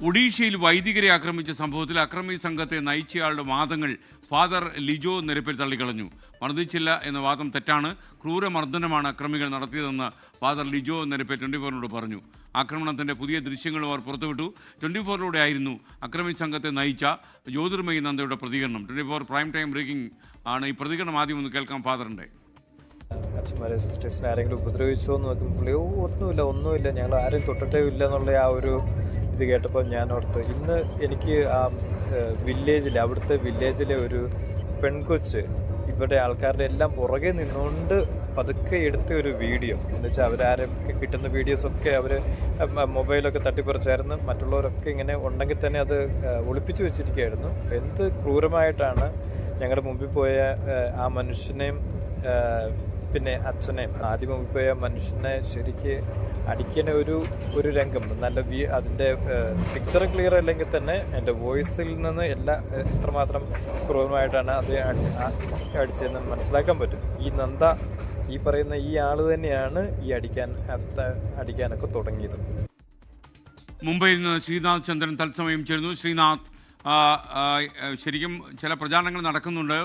ഒഡീഷയിൽ വൈദികരെ ആക്രമിച്ച സംഭവത്തിൽ അക്രമി സംഘത്തെ നയിച്ചയാളുടെ വാദങ്ങൾ ഫാദർ ലിജോ നിരപ്പിൽ തള്ളിക്കളഞ്ഞു. മർദ്ദിച്ചില്ല എന്ന വാദം തെറ്റാണ്, ക്രൂരമർദ്ദനമാണ് അക്രമികൾ നടത്തിയതെന്ന് ഫാദർ ലിജോ നിരപ്പിൽ 24 പറഞ്ഞു. ആക്രമണത്തിന്റെ പുതിയ ദൃശ്യങ്ങളും അവർ പുറത്തുവിട്ടു. 24 ആയിരുന്നു അക്രമി സംഘത്തെ നയിച്ച ജ്യോതിർമയി നന്ദയുടെ പ്രതികരണം. 24 പ്രൈം ടൈം ബ്രേക്കിംഗ് ആണ്. ഈ പ്രതികരണം ആദ്യം ഒന്ന് കേൾക്കാം ഫാദറിന്റെ. അച്ഛന്മാരെ സിസ്റ്റേഴ്സിനെ ആരെങ്കിലും ഉപദ്രവിച്ചോ എന്ന് നോക്കുമ്പോൾ ഒന്നുമില്ല, ഞങ്ങൾ ആരും തൊട്ടിട്ടേ ഇല്ല എന്നുള്ള ആ ഒരു ഇത് കേട്ടപ്പോൾ ഞാൻ ഓർത്ത്, ഇന്ന് എനിക്ക് ആ അവിടുത്തെ വില്ലേജിലെ ഒരു പെൺകൊച്ച് ഇവിടെ ആൾക്കാരുടെ എല്ലാം പുറകെ നിന്നുകൊണ്ട് പതുക്കെ എടുത്ത ഒരു വീഡിയോ എന്ന് വെച്ചാൽ അവരാരും കിട്ടുന്ന വീഡിയോസൊക്കെ അവർ മൊബൈലൊക്കെ തട്ടിപ്പറിച്ചായിരുന്നു. മറ്റുള്ളവരൊക്കെ ഇങ്ങനെ ഉണ്ടെങ്കിൽ തന്നെ അത് ഒളിപ്പിച്ചു വെച്ചിരിക്കുകയായിരുന്നു. എന്ത് ക്രൂരമായിട്ടാണ് ഞങ്ങളുടെ മുമ്പിൽ പോയ ആ മനുഷ്യനെയും പിന്നെ അച്ഛനെയും ആദ്യം മുമ്പിൽ പോയ മനുഷ്യനെ ശരിക്ക് അടിക്കുന്ന ഒരു രംഗം നല്ല അതിൻ്റെ പിക്ചർ ക്ലിയർ അല്ലെങ്കിൽ തന്നെ എൻ്റെ വോയിസിൽ നിന്ന് എത്രമാത്രം ക്രൂരമായിട്ടാണ് അത് അടിച്ചതെന്ന് മനസ്സിലാക്കാൻ പറ്റും. ഈ നന്ദ ഈ പറയുന്ന ഈ ആൾ തന്നെയാണ് ഈ അടിക്കാനൊക്കെ തുടങ്ങിയത്. മുംബൈയിൽ നിന്ന് ശ്രീനാഥ് ചന്ദ്രൻ തത്സമയം ചേരുന്നു. ശ്രീനാഥ്, ശരിക്കും ചില പ്രചാരണങ്ങൾ നടക്കുന്നുണ്ട്,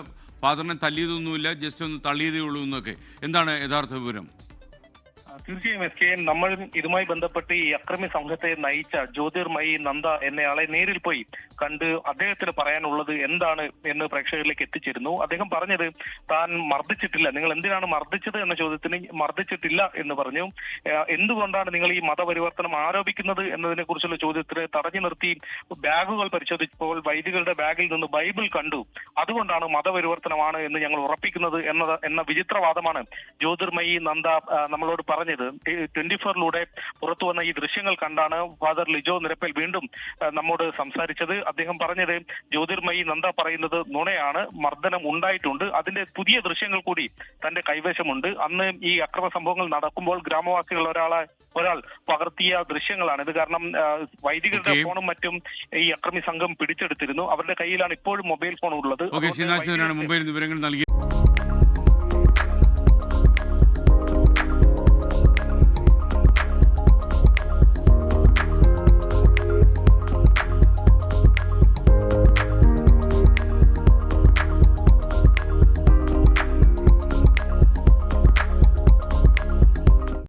ഫാദറിനെ തല്ലിയതൊന്നുമില്ല, ജസ്റ്റ് ഒന്ന് തള്ളിയതേ ഉള്ളൂ എന്നൊക്കെ. എന്താണ് യഥാർത്ഥ വിവരം? തീർച്ചയായും SK, നമ്മൾ ഇതുമായി ബന്ധപ്പെട്ട് ഈ അക്രമി സംഘത്തെ നയിച്ച ജ്യോതിർമയി നന്ദ എന്നയാളെ നേരിൽ പോയി കണ്ട് അദ്ദേഹത്തിന് പറയാനുള്ളത് എന്താണ് എന്ന് പ്രേക്ഷകരിലേക്ക് എത്തിച്ചിരുന്നു. അദ്ദേഹം പറഞ്ഞത് താൻ മർദ്ദിച്ചിട്ടില്ല, നിങ്ങൾ എന്തിനാണ് മർദ്ദിച്ചത് എന്ന ചോദ്യത്തിന് മർദ്ദിച്ചിട്ടില്ല എന്ന് പറഞ്ഞു. എന്തുകൊണ്ടാണ് നിങ്ങൾ ഈ മതപരിവർത്തനം ആരോപിക്കുന്നത് എന്നതിനെ കുറിച്ചുള്ള ചോദ്യത്തിന് തടഞ്ഞു നിർത്തി ബാഗുകൾ പരിശോധിച്ചപ്പോൾ വൈദികരുടെ ബാഗിൽ നിന്ന് ബൈബിൾ കണ്ടു, അതുകൊണ്ടാണ് മതപരിവർത്തനമാണ് എന്ന് ഞങ്ങൾ ഉറപ്പിക്കുന്നത് എന്ന വിചിത്രവാദമാണ് ജ്യോതിർമയി നന്ദ നമ്മളോട് പറഞ്ഞത്. 24 പുറത്തു വന്ന ഈ ദൃശ്യങ്ങൾ കണ്ടാണ് ഫാദർ ലിജോ നിരപ്പൽ വീണ്ടും നമ്മോട് സംസാരിച്ചത്. അദ്ദേഹം പറഞ്ഞത് ജ്യോതിർമയി നന്ദ പറയുന്നത് നുണയാണ്, മർദ്ദനം ഉണ്ടായിട്ടുണ്ട്, അതിന്റെ പുതിയ ദൃശ്യങ്ങൾ കൂടി തന്റെ കൈവശമുണ്ട്. അന്ന് ഈ അക്രമ സംഭവങ്ങൾ നടക്കുമ്പോൾ ഗ്രാമവാസികൾ ഒരാൾ പകർത്തിയ ദൃശ്യങ്ങളാണ് ഇത്. കാരണം വൈദികരുടെ ഫോണും മറ്റും ഈ അക്രമി സംഘം പിടിച്ചെടുത്തിരുന്നു. അവരുടെ കയ്യിലാണ് ഇപ്പോഴും മൊബൈൽ ഫോൺ ഉള്ളത്. മുംബൈയിൽ വിവരങ്ങൾ നൽകി.